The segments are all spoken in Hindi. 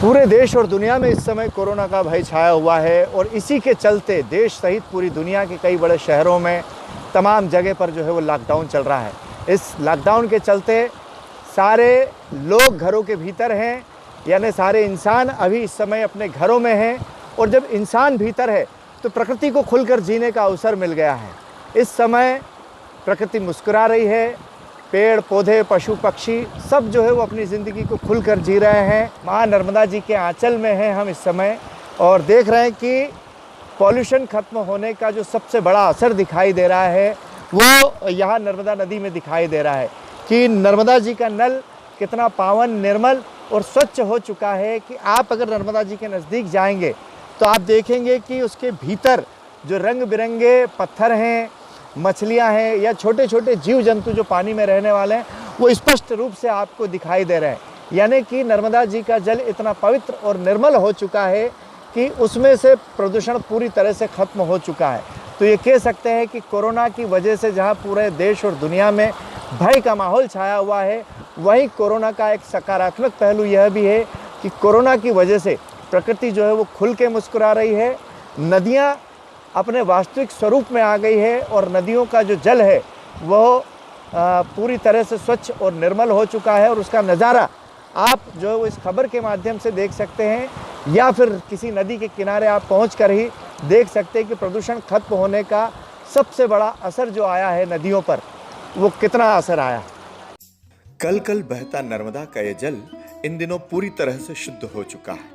पूरे देश और दुनिया में इस समय कोरोना का भय छाया हुआ है और इसी के चलते देश सहित पूरी दुनिया के कई बड़े शहरों में तमाम जगह पर जो है वो लॉकडाउन चल रहा है। इस लॉकडाउन के चलते सारे लोग घरों के भीतर हैं, यानी सारे इंसान अभी इस समय अपने घरों में हैं। और जब इंसान भीतर है तो प्रकृति को खुलकर जीने का अवसर मिल गया है। इस समय प्रकृति मुस्कुरा रही है, पेड़ पौधे पशु पक्षी सब जो है वो अपनी ज़िंदगी को खुलकर जी रहे हैं। माँ नर्मदा जी के आंचल में हैं हम इस समय और देख रहे हैं कि पॉल्यूशन ख़त्म होने का जो सबसे बड़ा असर दिखाई दे रहा है वो यहाँ नर्मदा नदी में दिखाई दे रहा है कि नर्मदा जी का नल कितना पावन, निर्मल और स्वच्छ हो चुका है कि आप अगर नर्मदा जी के नज़दीक जाएंगे तो आप देखेंगे कि उसके भीतर जो रंग बिरंगे पत्थर हैं, मछलियां हैं या छोटे छोटे जीव जंतु जो पानी में रहने वाले हैं वो स्पष्ट रूप से आपको दिखाई दे रहे हैं। यानी कि नर्मदा जी का जल इतना पवित्र और निर्मल हो चुका है कि उसमें से प्रदूषण पूरी तरह से ख़त्म हो चुका है। तो ये कह सकते हैं कि कोरोना की वजह से जहाँ पूरे देश और दुनिया में भय का माहौल छाया हुआ है, वहीं कोरोना का एक सकारात्मक पहलू यह भी है कि कोरोना की वजह से प्रकृति जो है वो खुल के मुस्कुरा रही है। नदियाँ अपने वास्तविक स्वरूप में आ गई है और नदियों का जो जल है वह पूरी तरह से स्वच्छ और निर्मल हो चुका है और उसका नज़ारा आप जो है वो इस खबर के माध्यम से देख सकते हैं या फिर किसी नदी के किनारे आप पहुंचकर ही देख सकते हैं कि प्रदूषण खत्म होने का सबसे बड़ा असर जो आया है नदियों पर, वो कितना असर आया। कल कल बहता नर्मदा का यह जल इन दिनों पूरी तरह से शुद्ध हो चुका है।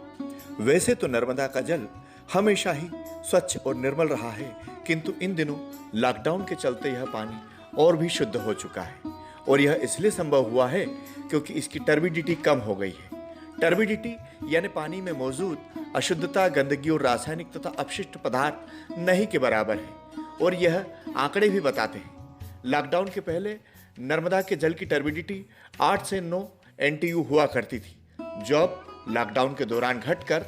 वैसे तो नर्मदा का जल हमेशा ही स्वच्छ और निर्मल रहा है, किंतु इन दिनों लॉकडाउन के चलते यह पानी और भी शुद्ध हो चुका है। और यह इसलिए संभव हुआ है क्योंकि इसकी टर्बिडिटी कम हो गई है। टर्बिडिटी यानी पानी में मौजूद अशुद्धता, गंदगी और रासायनिक तथा अपशिष्ट पदार्थ नहीं के बराबर है। और यह आंकड़े भी बताते हैं। लॉकडाउन के पहले नर्मदा के जल की टर्बिडिटी 8 से 9 NTU हुआ करती थी, जो अब लॉकडाउन के दौरान घटकर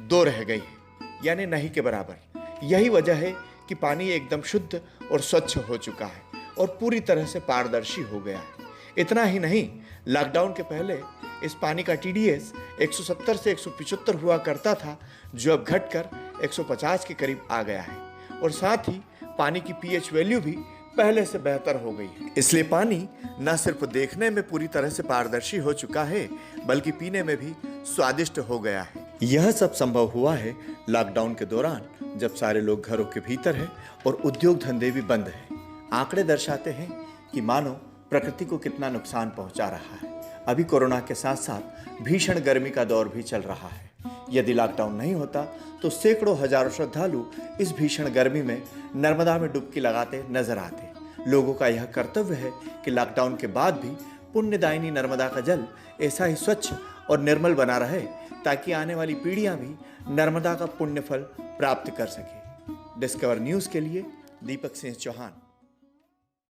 2 रह गई है, यानी नहीं के बराबर। यही वजह है कि पानी एकदम शुद्ध और स्वच्छ हो चुका है और पूरी तरह से पारदर्शी हो गया है। इतना ही नहीं, लॉकडाउन के पहले इस पानी का TDS 170 से 175 हुआ करता था, जो अब घटकर 150 के करीब आ गया है। और साथ ही पानी की pH वैल्यू भी पहले से बेहतर हो गई है। इसलिए पानी न सिर्फ देखने में पूरी तरह से पारदर्शी हो चुका है, बल्कि पीने में भी स्वादिष्ट हो गया है। यह सब संभव हुआ है लॉकडाउन के दौरान, जब सारे लोग घरों के भीतर हैं और उद्योग धंधे भी बंद हैं। आंकड़े दर्शाते हैं कि मानव प्रकृति को कितना नुकसान पहुंचा रहा है। अभी कोरोना के साथ साथ भीषण गर्मी का दौर भी चल रहा है। यदि लॉकडाउन नहीं होता तो सैकड़ों हजारों श्रद्धालु इस भीषण गर्मी में नर्मदा में डुबकी लगाते नजर आते। लोगों का यह कर्तव्य है कि लॉकडाउन के बाद भी पुण्यदायिनी नर्मदा का जल ऐसा ही स्वच्छ और निर्मल बना रहे, ताकि आने वाली पीढ़ियां भी नर्मदा का पुण्य फल प्राप्त कर सके। डिस्कवर न्यूज़ के लिए दीपक सिंह चौहान।